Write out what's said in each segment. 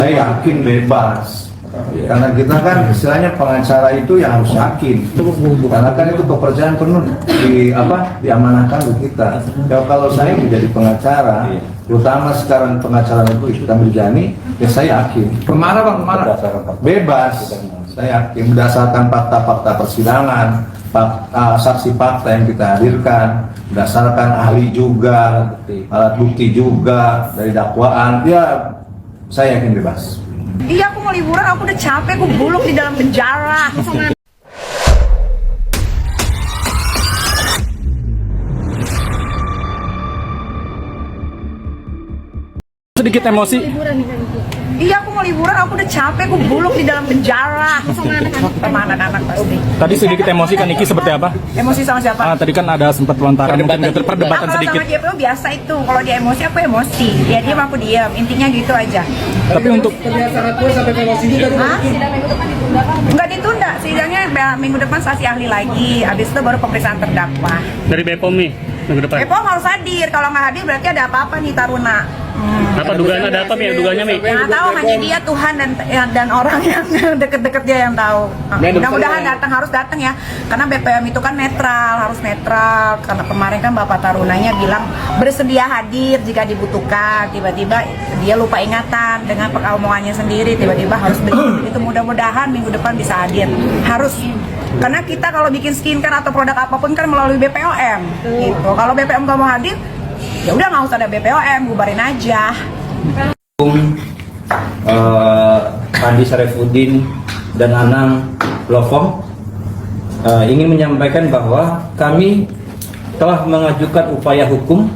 Saya yakin bebas. Karena kita kan istilahnya pengacara itu yang harus yakin. Karena kan itu kepercayaan penuh diamanahkan ke kita. Kalau saya menjadi pengacara, terutama sekarang pengacara itu kita Mirjani, ya saya yakin. Kemana bang? Kemana? Bebas. Saya yakin berdasarkan fakta-fakta persidangan, saksi fakta yang kita hadirkan, berdasarkan ahli juga, alat bukti juga dari dakwaan, ya saya yakin bebas. Iya, aku mau liburan, aku udah capek, aku buluk di dalam penjara. Sedikit emosi. Iya, aku mau liburan, aku udah capek, aku buluk di dalam penjara. Sama anak-anak pasti. Tadi sedikit emosi kan Niki seperti apa? Emosi sama siapa? Tadi kan ada sempat lontaran mungkin perdebatan Kalau sedikit. sama JPO biasa itu, kalau dia emosi aku emosi, dia diam aku diam, intinya gitu aja. Tapi untuk terlihat sangat puas sampai emosi juga. Nggak ditunda, sidangnya minggu depan saksi ahli lagi, habis itu baru pemeriksaan terdakwa. dari BPOM nih minggu depan. JPO harus hadir, kalau nggak hadir berarti ada apa-apa nih Taruna. Apa dugaannya ada apa ya dugaannya Mi? Yang tahu hanya dia, Tuhan dan orang yang deket-deket dia yang tahu. Mudah-mudahan harus datang ya, karena BPM itu kan netral, harus netral. Karena kemarin kan Bapak Tarunanya bilang bersedia hadir jika dibutuhkan. Tiba-tiba dia lupa ingatan dengan omongannya sendiri. Tiba-tiba harus begitu. Itu mudah-mudahan minggu depan bisa hadir. Harus. Karena kita kalau bikin skincare atau produk apapun kan melalui BPOM. Gitu. Kalau BPOM nggak mau hadir, ya udah nggak usah ada BPOM, bubarin aja. Andi Syarifuddin dan Anang Lovong ingin menyampaikan bahwa kami telah mengajukan upaya hukum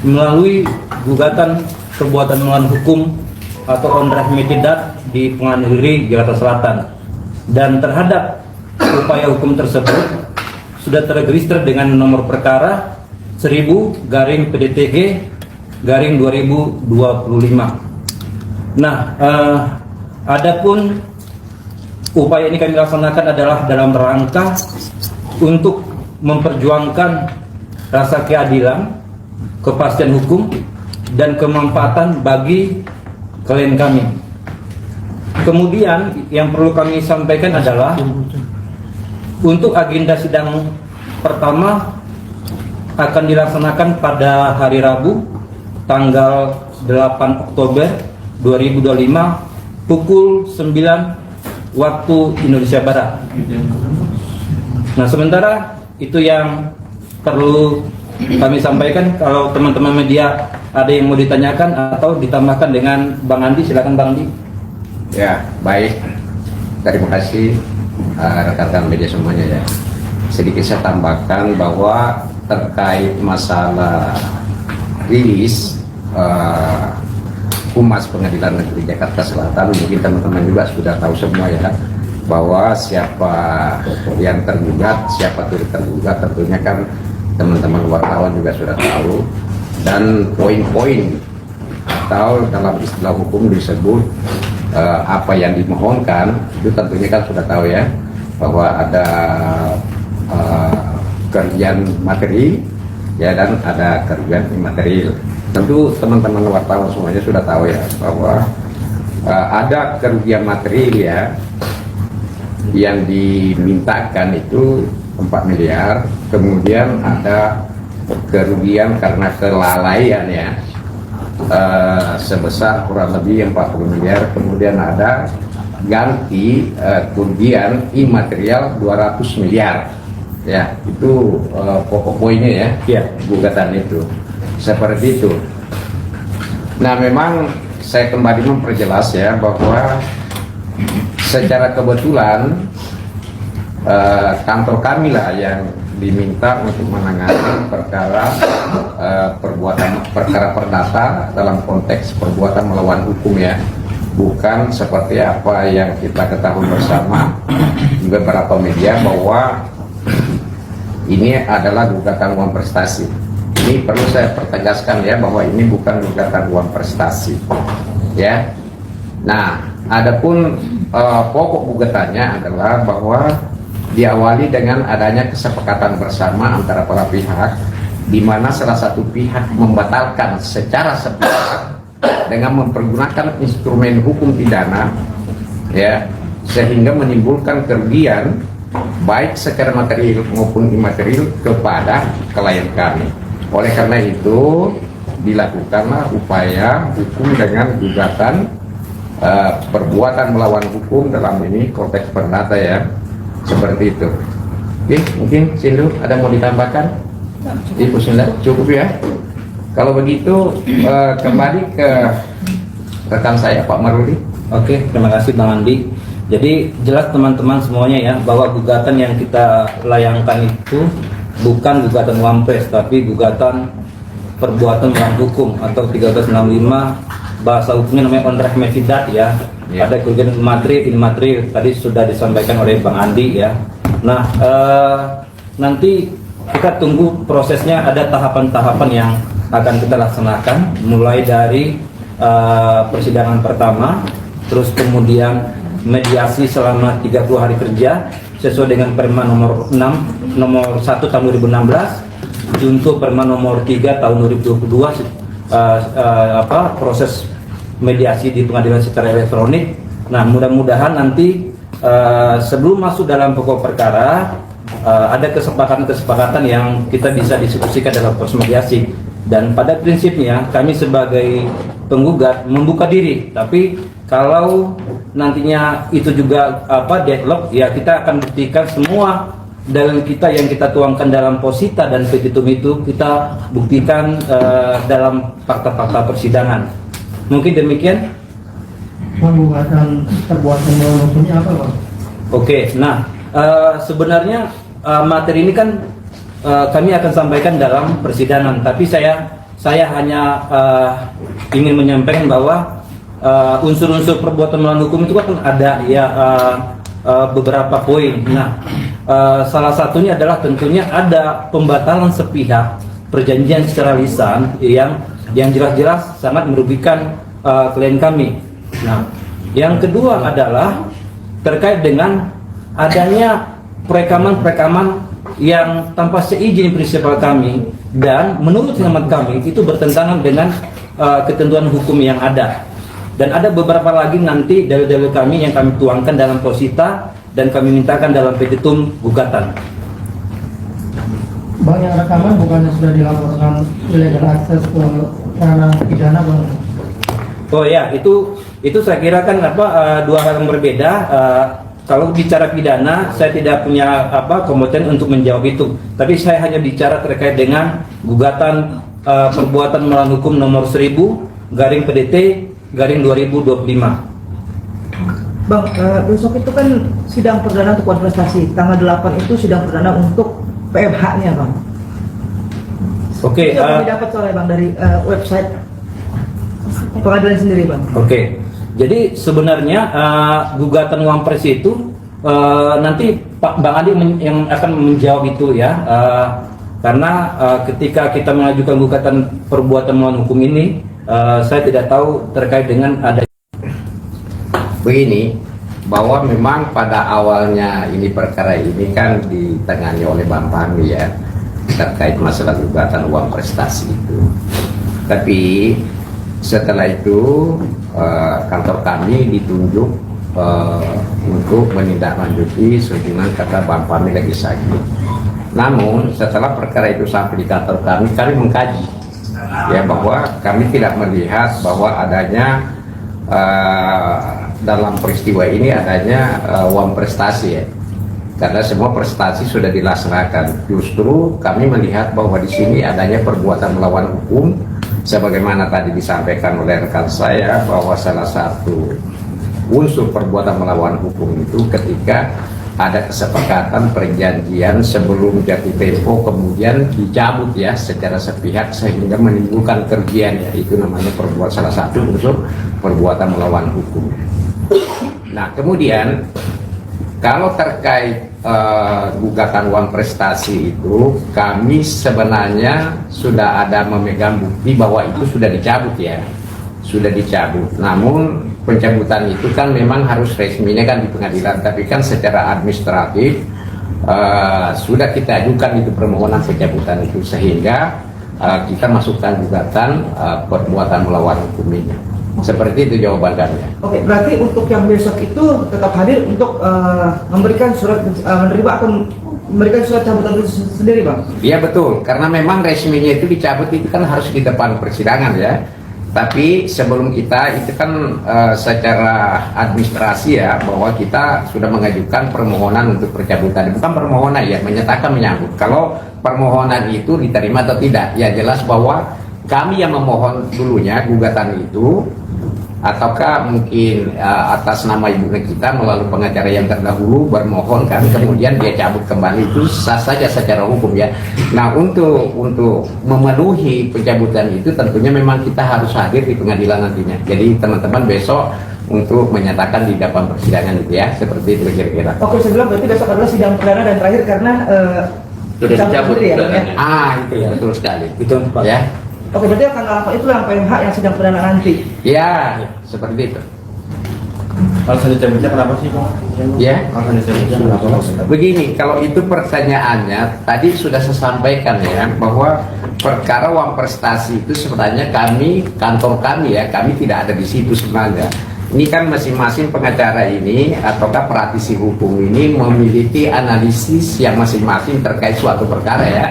melalui gugatan perbuatan melawan hukum atau onreh mitidat di Pengadilan Negeri Jakarta Selatan, dan terhadap upaya hukum tersebut sudah terregister dengan nomor perkara 1000-PDTG-2025. Nah, adapun upaya ini kami laksanakan adalah dalam rangka untuk memperjuangkan rasa keadilan, kepastian hukum, dan kemanfaatan bagi klien kami. Kemudian yang perlu kami sampaikan adalah untuk agenda sidang pertama akan dilaksanakan pada hari Rabu tanggal 8 Oktober 2025 pukul 9 waktu Indonesia Barat. Nah, sementara itu yang perlu kami sampaikan. Kalau teman-teman media ada yang mau ditanyakan atau ditambahkan dengan Bang Andi, silakan Bang Andi. Ya, baik. Terima kasih rekan-rekan media semuanya ya. Sedikit saya tambahkan bahwa terkait masalah rilis Humas Pengadilan Negeri Jakarta Selatan, mungkin teman-teman juga sudah tahu semua ya, bahwa siapa yang tergugat, siapa turut tergugat, tentunya kan teman-teman wartawan juga sudah tahu. Dan poin-poin atau dalam istilah hukum disebut apa yang dimohonkan, itu tentunya kan sudah tahu ya, bahwa ada kerugian materi ya, dan ada kerugian imaterial. Tentu teman-teman wartawan semuanya sudah tahu ya, bahwa ada kerugian material ya yang dimintakan itu 4 miliar, kemudian ada kerugian karena kelalaian ya sebesar kurang lebih 40 miliar, kemudian ada ganti kerugian imaterial 200 miliar ya. Itu pokok poinnya ya, gugatan itu seperti itu. Nah, memang saya kembali memperjelas ya, bahwa secara kebetulan kantor kami lah yang diminta untuk menangani perkara perdata dalam konteks perbuatan melawan hukum ya, bukan seperti apa yang kita ketahui bersama di beberapa media bahwa ini adalah gugatan uang prestasi. Ini perlu saya pertegaskan ya, bahwa ini bukan gugatan uang prestasi ya. Nah, adapun pokok gugatannya adalah bahwa diawali dengan adanya kesepakatan bersama antara para pihak, di mana salah satu pihak membatalkan secara sepihak dengan mempergunakan instrumen hukum pidana, ya, sehingga menimbulkan kerugian baik secara material maupun imaterial kepada klien kami. Oleh karena itu dilakukanlah upaya hukum dengan gugatan perbuatan melawan hukum, dalam ini konteks perdata ya, seperti itu. Oke, mungkin Sindu ada mau ditambahkan? Ibu Sindu cukup ya. Kalau begitu kembali ke rekan saya Pak Maruli. Oke, terima kasih Bang Andi. Jadi jelas teman-teman semuanya ya, bahwa gugatan yang kita layangkan itu bukan gugatan Wampres, tapi gugatan perbuatan melawan hukum atau 1365, bahasa hukumnya namanya onreh mefidat ya. Ada kerugian material tadi sudah disampaikan oleh Bang Andi ya. Nah, nanti kita tunggu prosesnya, ada tahapan-tahapan yang akan kita laksanakan, mulai dari persidangan pertama, terus kemudian mediasi selama 30 hari kerja sesuai dengan Perma nomor 1 tahun 2016, untuk Perma nomor 3 tahun 2022 proses mediasi di pengadilan secara elektronik. Nah, mudah-mudahan nanti sebelum masuk dalam pokok perkara ada kesepakatan yang kita bisa diskusikan dalam proses mediasi. Dan pada prinsipnya kami sebagai penggugat membuka diri, tapi kalau nantinya itu juga deadlock, ya kita akan buktikan semua dalil kita yang kita tuangkan dalam posita dan petitum itu kita buktikan dalam fakta-fakta persidangan. Mungkin demikian. Pembuatan perbuatan melawan hukumnya apa, Bang? Oke, nah sebenarnya materi ini kan kami akan sampaikan dalam persidangan, tapi saya hanya ingin menyampaikan bahwa unsur-unsur perbuatan melawan hukum itu kan ada ya beberapa poin. Nah, salah satunya adalah tentunya ada pembatalan sepihak perjanjian secara lisan yang jelas-jelas sangat merugikan klien kami. Nah, yang kedua adalah terkait dengan adanya perekaman yang tanpa seizin prinsipal kami, dan menurut hemat kami itu bertentangan dengan ketentuan hukum yang ada. Dan ada beberapa lagi nanti dalil-dalil kami yang kami tuangkan dalam posita dan kami mintakan dalam petitum gugatan. Bang, yang rekaman bukannya sudah dilaporkan illegal access ke ranah pidana, Bang? Oh ya, itu saya kira kan dua hal yang berbeda. Kalau bicara pidana, saya tidak punya kompeten untuk menjawab itu. Tapi saya hanya bicara terkait dengan gugatan perbuatan melawan hukum nomor 1000/PDT/2025. Bang, besok itu kan sidang perdana untuk kontestasi. Tanggal 8 itu sidang perdana untuk PMH-nya, Bang. Oke. Itu yang didapat soalnya, Bang, dari website pengadilan sendiri, Bang. Oke. Jadi sebenarnya gugatan Wampres itu nanti Pak Bang Adi yang akan menjawab itu ya, karena ketika kita mengajukan gugatan perbuatan melawan hukum ini, saya tidak tahu terkait dengan ada. Begini, bahwa memang pada awalnya ini perkara ini kan ditangani oleh Bang Fahmi ya, terkait masalah gugatan uang prestasi itu. Tapi setelah itu kantor kami ditunjuk untuk menindaklanjuti sejumlah kata Bang Fahmi lagi sakit. Namun setelah perkara itu sampai di kantor kami mengkaji ya, bahwa kami tidak melihat bahwa adanya dalam peristiwa ini adanya uang prestasi ya, karena semua prestasi sudah dilaksanakan. Justru kami melihat bahwa di sini adanya perbuatan melawan hukum, sebagaimana tadi disampaikan oleh rekan saya bahwa salah satu unsur perbuatan melawan hukum itu ketika ada kesepakatan perjanjian sebelum jatuh tempo kemudian dicabut ya secara sepihak sehingga menimbulkan kerugian, ya itu namanya salah satu unsur perbuatan melawan hukum. Nah, kemudian kalau terkait gugatan uang prestasi itu, kami sebenarnya sudah ada memegang bukti bahwa itu sudah dicabut ya, sudah dicabut. Namun pencabutan itu kan memang harus resminya kan di pengadilan, tapi kan secara administratif sudah kita ajukan itu permohonan pencabutan itu, sehingga kita masukkan gugatan perbuatan melawan hukum ini. Seperti itu jawaban kami. Oke, berarti untuk yang besok itu tetap hadir untuk memberikan surat menerima atau memberikan surat cabutan itu sendiri, Bang? Iya betul, karena memang resminya itu dicabut itu kan harus di depan persidangan ya. Tapi sebelum kita itu kan secara administrasi ya, bahwa kita sudah mengajukan permohonan untuk pencabutan. Bukan permohonan ya, menyatakan menyambut. Kalau permohonan itu diterima atau tidak, ya jelas bahwa kami yang memohon dulunya gugatan itu, ataukah mungkin atas nama ibu kita melalui pengacara yang terdahulu bermohon kan, kemudian dia cabut kembali, itu sah saja secara hukum ya. Nah untuk memenuhi pencabutan itu tentunya memang kita harus hadir di pengadilan nantinya. Jadi teman-teman besok untuk menyatakan di depan persidangan itu ya, seperti itu kira-kira. Oke, saya bilang berarti besok adalah sidang perdana dan terakhir karena Sudah dicabut sendiri ya, Bang, ya? itu ya, betul sekali. Itu Pak ya. Oke, berarti tanggal 8 itu yang PMH yang sidang perdana nanti. Ya, seperti itu. Alasan dicabutnya kenapa sih, Bang? Ya. Alasan dicabutnya kenapa? Begini, kalau itu pertanyaannya tadi sudah saya sampaikan ya, bahwa perkara uang prestasi itu sebenarnya kantor kami ya, kami tidak ada di situ sebenarnya. Ini kan masing-masing pengacara ini ataukah praktisi hukum ini memiliki analisis yang masing-masing terkait suatu perkara ya.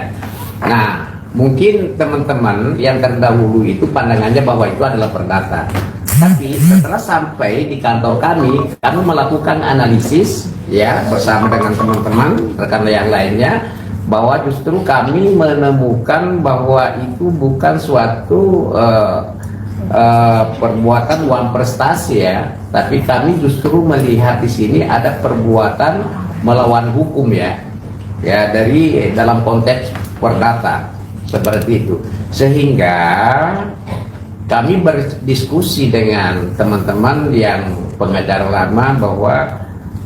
Nah, mungkin teman-teman yang terdahulu itu pandangannya bahwa itu adalah perdata. Tapi setelah sampai di kantor kami melakukan analisis ya bersama dengan teman-teman rekan yang lainnya, bahwa justru kami menemukan bahwa itu bukan suatu perbuatan uang prestasi ya, tapi kami justru melihat di sini ada perbuatan melawan hukum ya, dari dalam konteks perdata. Seperti itu, sehingga kami berdiskusi dengan teman-teman yang pengacara lama bahwa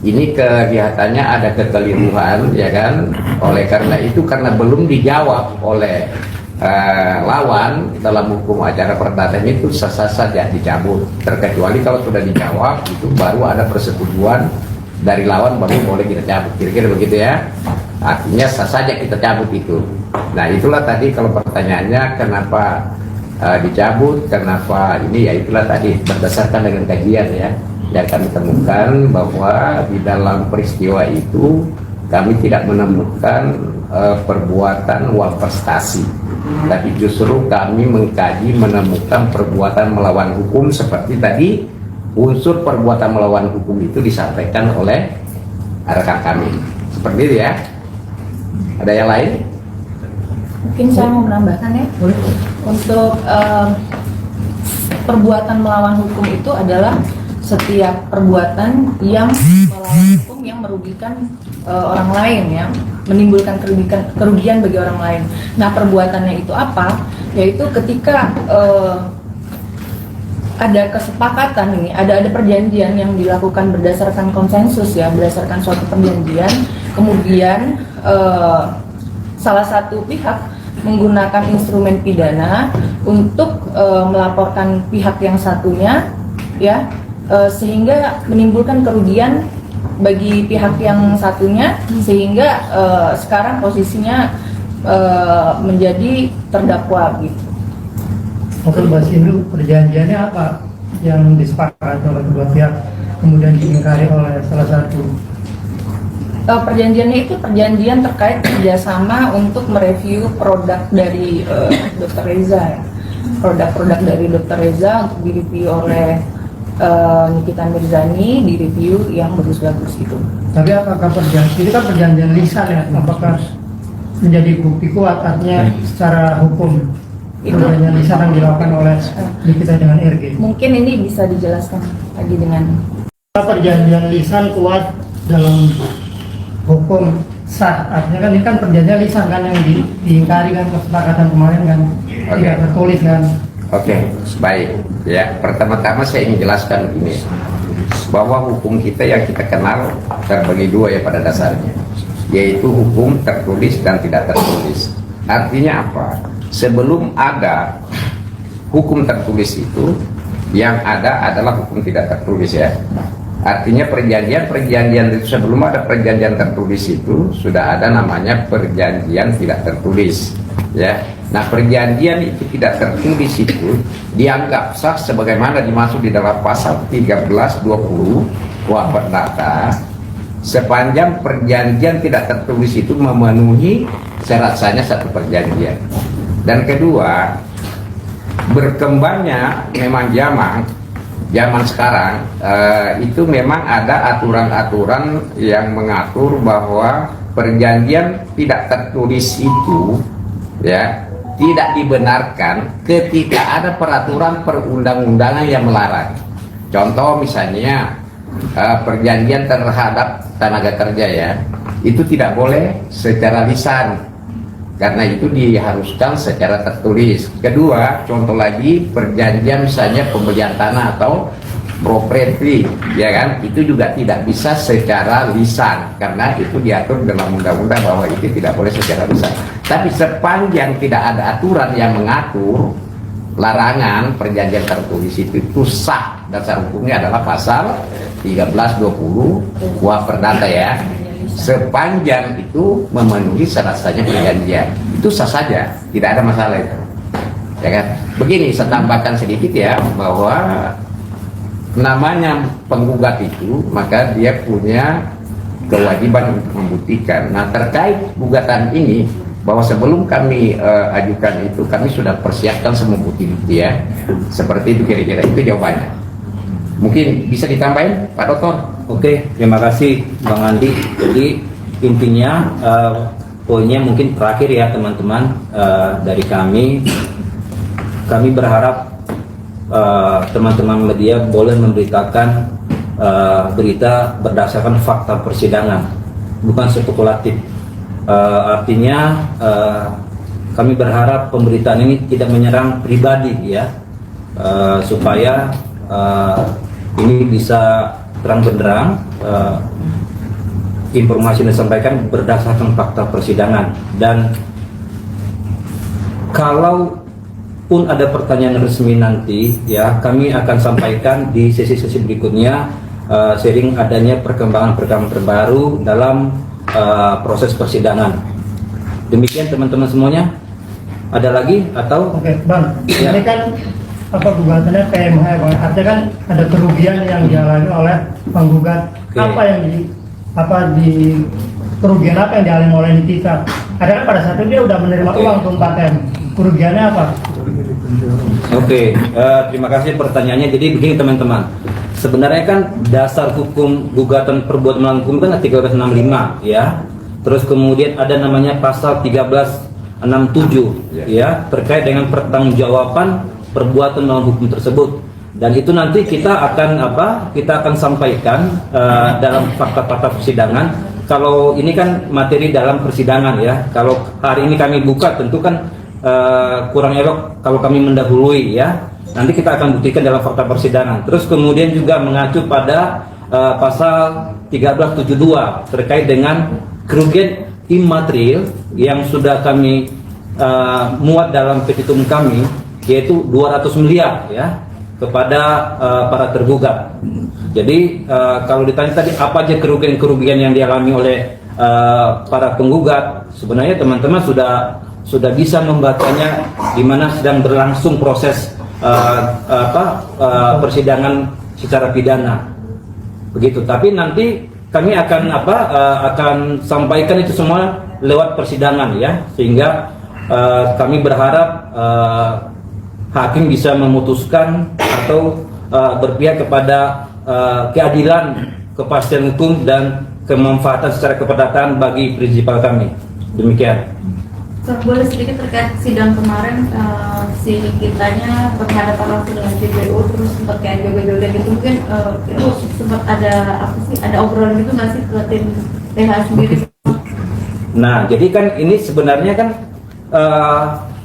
ini kelihatannya ada kekeliruan ya kan. Oleh karena itu, karena belum dijawab oleh lawan dalam hukum acara perdata itu sah-sah saja dicabut, terkecuali kalau sudah dijawab itu baru ada persetujuan dari lawan baru boleh kita cabut, kira-kira begitu ya. Artinya sah saja kita cabut itu. Nah itulah tadi kalau pertanyaannya kenapa dicabut, kenapa ini, ya itulah tadi berdasarkan dengan kajian ya yang kami temukan bahwa di dalam peristiwa itu kami tidak menemukan perbuatan uang prestasi, tapi justru kami mengkaji menemukan perbuatan melawan hukum seperti tadi unsur perbuatan melawan hukum itu disampaikan oleh rekan kami. Seperti itu ya. Ada yang lain? Mungkin saya mau menambahkan ya. Untuk perbuatan melawan hukum itu adalah setiap perbuatan yang melawan hukum yang merugikan orang lain ya, menimbulkan kerugian bagi orang lain. Nah, perbuatannya itu apa? Yaitu ketika ada kesepakatan ini, ada perjanjian yang dilakukan berdasarkan konsensus ya, berdasarkan suatu perjanjian, kemudian salah satu pihak menggunakan instrumen pidana untuk melaporkan pihak yang satunya ya, sehingga menimbulkan kerugian bagi pihak yang satunya, sehingga sekarang posisinya menjadi terdakwa gitu. Oke, Mbak Sindu, perjanjiannya apa yang disepakati oleh kedua pihak kemudian diingkari oleh salah satu? Perjanjiannya itu perjanjian terkait kerjasama untuk mereview produk dari Dr. Reza ya. Produk-produk dari Dr. Reza untuk direview oleh Nikita Mirzani, direview yang bagus-bagus itu. Tapi apakah perjanjian, itu kan perjanjian lisan ya, apakah menjadi bukti kuat artinya secara hukum? Itu perjanjian lisan yang dilakukan oleh Nikita dengan RG. Mungkin ini bisa dijelaskan lagi dengan perjanjian lisan kuat dalam hukum sah, artinya kan ini kan perjanjian lisan kan yang diingkari kan, kesepakatan kemarin kan tidak tertulis kan. Oke, baik ya. Pertama-tama saya ingin jelaskan ini, bahwa hukum kita yang kita kenal terbagi dua ya pada dasarnya, yaitu hukum tertulis dan tidak tertulis. Artinya apa? Sebelum ada hukum tertulis itu, yang ada adalah hukum tidak tertulis ya. Artinya perjanjian itu, sebelum ada perjanjian tertulis itu sudah ada namanya perjanjian tidak tertulis. Ya, nah perjanjian itu tidak tertulis itu dianggap sah sebagaimana dimaksud di dalam pasal 1320 KUHP Perdata sepanjang perjanjian tidak tertulis itu memenuhi syarat-syaratnya satu perjanjian. Dan kedua, berkembangnya memang zaman sekarang itu memang ada aturan-aturan yang mengatur bahwa perjanjian tidak tertulis itu ya tidak dibenarkan ketika ada peraturan perundang-undangan yang melarang. Contoh misalnya perjanjian terhadap tenaga kerja ya, itu tidak boleh secara lisan karena itu diharuskan secara tertulis. Kedua, contoh lagi perjanjian misalnya pembelian tanah atau properti ya kan, itu juga tidak bisa secara lisan karena itu diatur dalam undang-undang bahwa itu tidak boleh secara lisan. Tapi sepanjang tidak ada aturan yang mengatur larangan perjanjian tertulis itu sah. Dasar hukumnya adalah pasal 1320 KUHP Perdata ya. Sepanjang itu memenuhi syarat-syaratnya perjanjian, itu sah saja, tidak ada masalah itu. Ya kan? Begini, saya tambahkan sedikit ya bahwa namanya penggugat itu maka dia punya kewajiban untuk membuktikan. Nah, terkait gugatan ini bahwa sebelum kami ajukan itu kami sudah persiapkan semua bukti-bukti ya. Seperti itu kira-kira, itu jawabannya. Mungkin bisa ditambahin Pak Dokter? Oke, terima kasih Bang Andi. Jadi intinya poinnya mungkin terakhir ya teman-teman, dari kami berharap teman-teman media boleh memberitakan berita berdasarkan fakta persidangan, bukan spekulatif. Artinya kami berharap pemberitaan ini tidak menyerang pribadi ya, supaya ini bisa terang benderang, informasi yang disampaikan berdasarkan fakta persidangan. Dan kalau pun ada pertanyaan resmi nanti ya, kami akan sampaikan di sesi-sesi berikutnya, sering adanya perkembangan terbaru dalam proses persidangan. Demikian teman-teman semuanya. Ada lagi atau? Oke, Bang, Ya. ini kan gugatannya PMH ya, Bang. Artinya kan ada kerugian yang dialami oleh penggugat. Oke. Kerugian apa yang dialami oleh Nitita? Ada kan pada saat itu dia udah menerima Oke. uang tuh 4M. Kerugiannya apa? Oke, terima kasih pertanyaannya. Jadi begini teman-teman, sebenarnya kan dasar hukum gugatan perbuatan melawan hukum kan 1365 ya. Terus kemudian ada namanya pasal 1367 ya, terkait dengan pertanggungjawaban perbuatan melawan hukum tersebut. Dan itu nanti kita akan sampaikan dalam fakta-fakta persidangan. Kalau ini kan materi dalam persidangan ya. Kalau hari ini kami buka tentu kan kurang elok kalau kami mendahului ya. Nanti kita akan buktikan dalam fakta persidangan. Terus kemudian juga mengacu pada pasal 1372 terkait dengan kerugian imaterial yang sudah kami muat dalam petitum kami, yaitu 200 miliar ya kepada para tergugat. Jadi kalau ditanya tadi apa aja kerugian yang dialami oleh para penggugat, sebenarnya teman-teman sudah bisa membacanya di mana sedang berlangsung proses persidangan secara pidana. Begitu. Tapi nanti kami akan sampaikan itu semua lewat persidangan ya, sehingga kami berharap hakim bisa memutuskan atau berpihak kepada keadilan, kepastian hukum dan kemanfaatan secara keperdataan bagi prinsipal kami. Demikian. Boleh sedikit terkait sidang kemarin, si kitanya berhadapan langsung dengan JPU, terus sempat kayak joget-joget gitu, mungkin itu sempat ada obrolan gitu nggak sih ke tim TH sendiri? Nah, jadi kan ini sebenarnya kan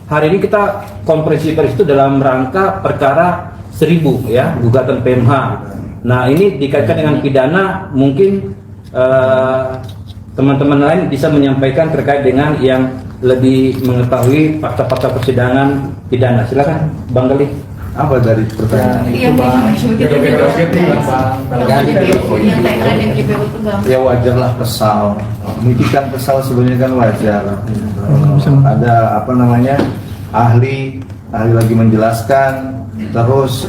hari ini kita konferensi pers itu dalam rangka perkara 1000 ya, gugatan PMH. Nah, ini dikaitkan dengan pidana, mungkin teman-teman lain bisa menyampaikan terkait dengan yang lebih mengetahui fakta-fakta persidangan pidana. Silakan Bang Gali. Apa dari pertanyaan? Iya, yang JPU itu nggak. Ya wajar lah kesal. Mitikan kesal sebenarnya kan wajar. Ada apa namanya ahli lagi menjelaskan, terus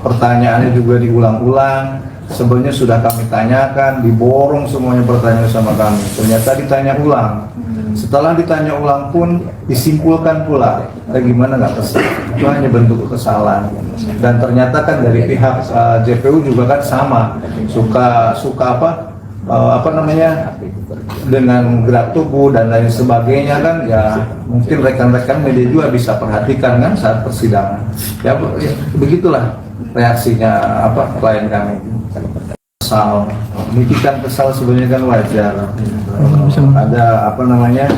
pertanyaannya juga diulang-ulang. Sebenarnya sudah kami tanyakan, diborong semuanya pertanyaan sama kami. Ternyata ditanya ulang. Setelah ditanya ulang pun disimpulkan pula. Gimana nggak kesal? Itu hanya bentuk kesalahan. Dan ternyata kan dari pihak JPU juga kan sama, suka apa namanya dengan gerak tubuh dan lain sebagainya kan ya, mungkin rekan-rekan media juga bisa perhatikan kan saat persidangan. Ya begitulah reaksinya klien kami. Kesal, mitikan kesal sebenarnya kan wajar. Ada apa namanya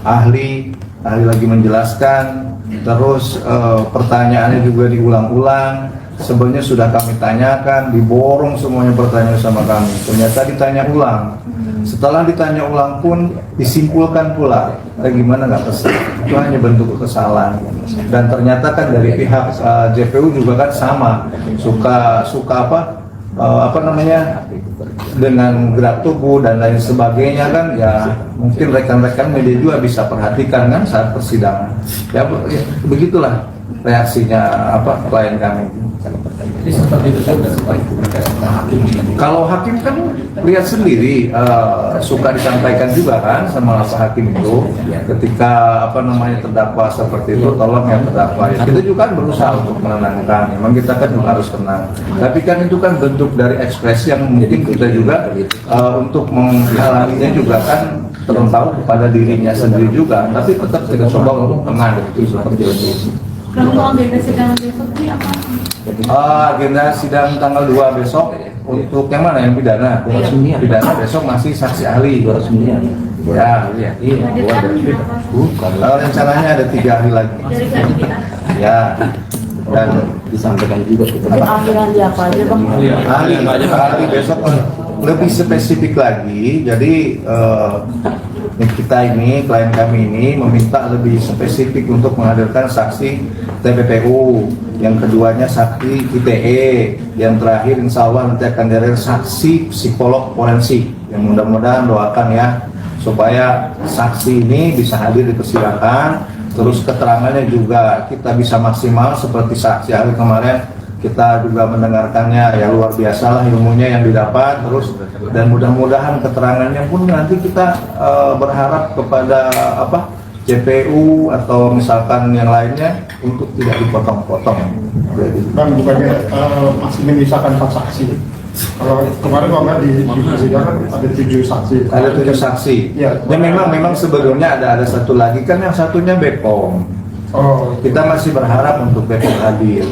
ahli lagi menjelaskan, terus pertanyaannya juga diulang-ulang. Sebenarnya sudah kami tanyakan, diborong semuanya pertanyaan sama kami. Ternyata ditanya ulang. Setelah ditanya ulang pun disimpulkan pula. Gimana nggak kesal? Itu hanya bentuk kesalahan. Dan ternyata kan dari pihak JPU juga kan sama, suka apa namanya dengan gerak tubuh dan lain sebagainya kan ya, mungkin rekan-rekan media juga bisa perhatikan kan saat persidangan. Ya begitulah reaksinya klien kami. Kalau hakim kan lihat sendiri, suka disampaikan juga kan sama Pak Hakim itu ketika apa namanya terdakwa seperti itu, tolong ya terdakwa ya. Kita juga kan berusaha untuk menenangkan, memang kita kan juga harus tenang. Tapi kan itu kan bentuk dari ekspresi yang mungkin kita juga untuk menghalanginya juga kan tertawa kepada dirinya sendiri juga. Tapi tetap kita coba untuk tenang itu seperti itu. Kalau agenda sidang besok ini apa? Agenda sidang tanggal 2 besok untuk yang mana, yang pidana? Pidana besok masih saksi ahli. Ya, iya. Kalau rencananya ada 3 ahli lagi. Ya, dan disampaikan juga. Ahli apa aja bang? Ahli besok lebih spesifik lagi. Jadi kita ini, klien kami ini meminta lebih spesifik untuk menghadirkan saksi TPPU, yang keduanya saksi ITE, yang terakhir insya Allah nanti akan dihadirkan saksi psikolog forensik. Yang mudah-mudahan doakan ya supaya saksi ini bisa hadir di persidangan, terus keterangannya juga kita bisa maksimal seperti saksi ahli kemarin. Kita juga mendengarkannya ya luar biasa lah ilmunya yang didapat, terus dan mudah-mudahan keterangannya pun nanti kita berharap kepada JPU atau misalkan yang lainnya untuk tidak dipotong-potong. Bang, bukannya masih menyisakan 4 saksi? Kalau kemarin kalau di persidangan ada 7 saksi. Ada 7 saksi. Ya. Dan memang sebelumnya ada satu lagi kan, yang satunya BPOM. Oh, Kita masih berharap untuk BPOM hadir.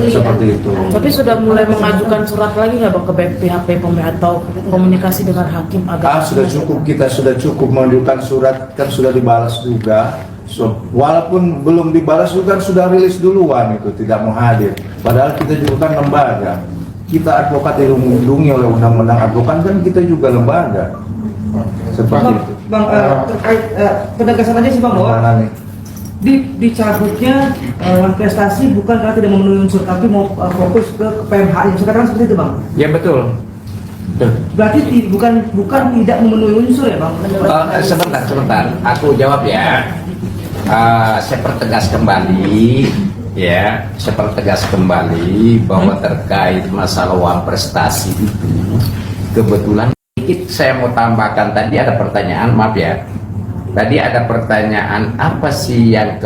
Seperti itu. Tapi sudah mulai mengajukan surat lagi nggak bang ke pihak BPOM atau komunikasi dengan hakim agar Sudah cukup, kita sudah cukup mengajukan surat, kan sudah dibalas juga. Walaupun belum dibalas juga kan sudah rilis duluan itu tidak mau hadir. Padahal kita juga kan lembaga. Kita advokat yang dilindungi oleh undang-undang advokat, kan kita juga lembaga. Seperti itu. Bang, terkait penegasan aja sih bang bahwa Mana nih? dicabutnya prestasi bukan karena tidak memenuhi unsur, tapi mau fokus ke PMH. Sekarang seperti itu bang. Ya betul. Berarti bukan tidak memenuhi unsur ya bang? Sebentar, aku jawab ya. Saya pertegas kembali bahwa terkait masalah uang prestasi itu, kebetulan sedikit saya mau tambahkan. Tadi ada pertanyaan, maaf ya. Tadi ada pertanyaan apa sih yang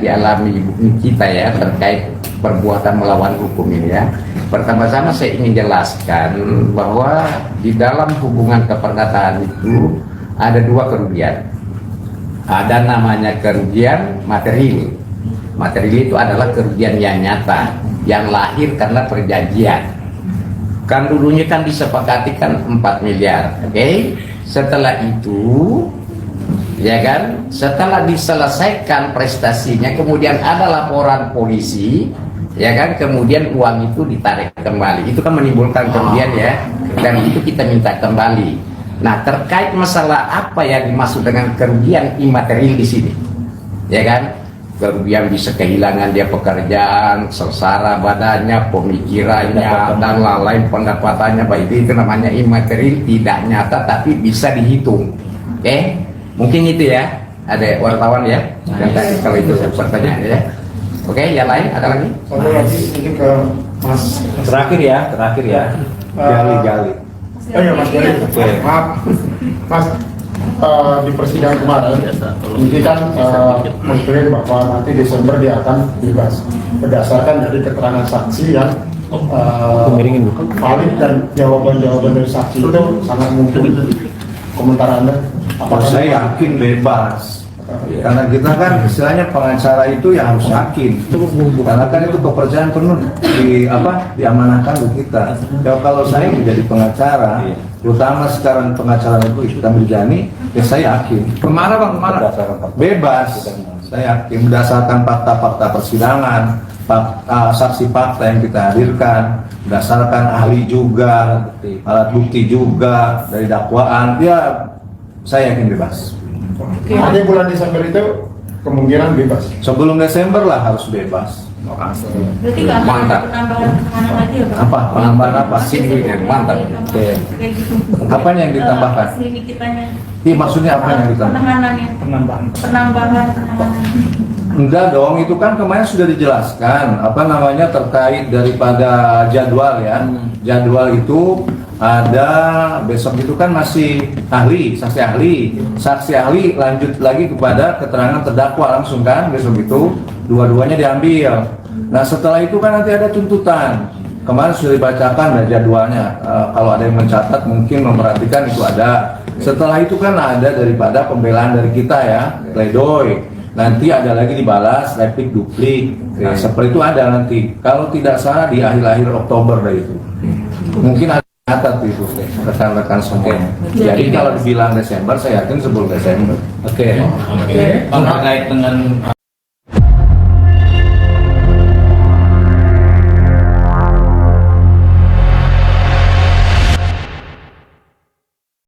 dialami kita ya terkait perbuatan melawan hukum ini ya. Pertama-tama saya ingin jelaskan bahwa di dalam hubungan keperdataan itu ada 2 kerugian. Ada namanya kerugian material. Material itu adalah kerugian yang nyata, yang lahir karena perjanjian. Kan dulunya kan disepakati kan 4 miliar, oke? Setelah itu ya kan, setelah diselesaikan prestasinya kemudian ada laporan polisi ya kan, kemudian uang itu ditarik kembali, itu kan menimbulkan kerugian ya, dan itu kita minta kembali. Nah, terkait masalah apa yang dimaksud dengan kerugian imaterial di sini ya kan, kemudian bisa kehilangan dia pekerjaan, sengsara badannya, pemikirannya, dan lain-lain pendapatannya, baik itu namanya imaterial, tidak nyata tapi bisa dihitung. Oke, mungkin itu ya, ada wartawan ya, kalau itu pertanyaan ya. Oke, yang lain ada lagi? Satu lagi mungkin ke Mas. Terakhir ya. Gali. Oh iya Mas Gali. Oke. Maaf, Mas. Di persidangan kemarin, ini kan mengklaim bahwa nanti Desember dia akan bebas berdasarkan dari keterangan saksi yang valid dan jawaban-jawaban dari saksi itu sangat mungkin. Komentar Anda? Saya yakin bebas. Karena kita kan istilahnya pengacara itu ya harus yakin. Karena kan itu kepercayaan penuh diamanahkan ke kita. Ya kalau saya menjadi pengacara, terutama sekarang pengacara itu kita Mirjani, ya saya yakin. Kemana bang? Kemana? Bebas. Saya yakin berdasarkan fakta-fakta persidangan, saksi fakta yang kita hadirkan, berdasarkan ahli juga, alat bukti juga dari dakwaan, ya saya yakin bebas. Nanti bulan Desember itu kemungkinan bebas. Sebelum Desember lah harus bebas. Berarti nggak akan ada Mantap. penambahan tahanan lagi ya Pak? Apa? Penambahan apa? Signifikan, mantap. Oke. Kayak gitu. Apanya yang ditambahkan? Sini kitanya. Iya, maksudnya apa yang ditambahkan? Penanganannya. Penambahan. Enggak dong, itu kan kemarin sudah dijelaskan terkait daripada jadwal ya. Jadwal itu ada besok itu kan masih saksi ahli lanjut lagi kepada keterangan terdakwa langsung kan besok itu dua-duanya diambil. Nah setelah itu kan nanti ada tuntutan. Kemarin sudah dibacakan ada jadwalnya. Kalau ada yang mencatat mungkin memperhatikan itu ada. Setelah itu kan ada daripada pembelaan dari kita ya, pledoi. Nanti ada lagi dibalas replik duplik. Nah, seperti itu ada nanti. Kalau tidak salah di akhir-akhir Oktober dari itu. Mungkin ada catat itu rekan-rekan semua. Jadi kalau dibilang Desember, saya yakin sebelum Desember. Oke. Terkait dengan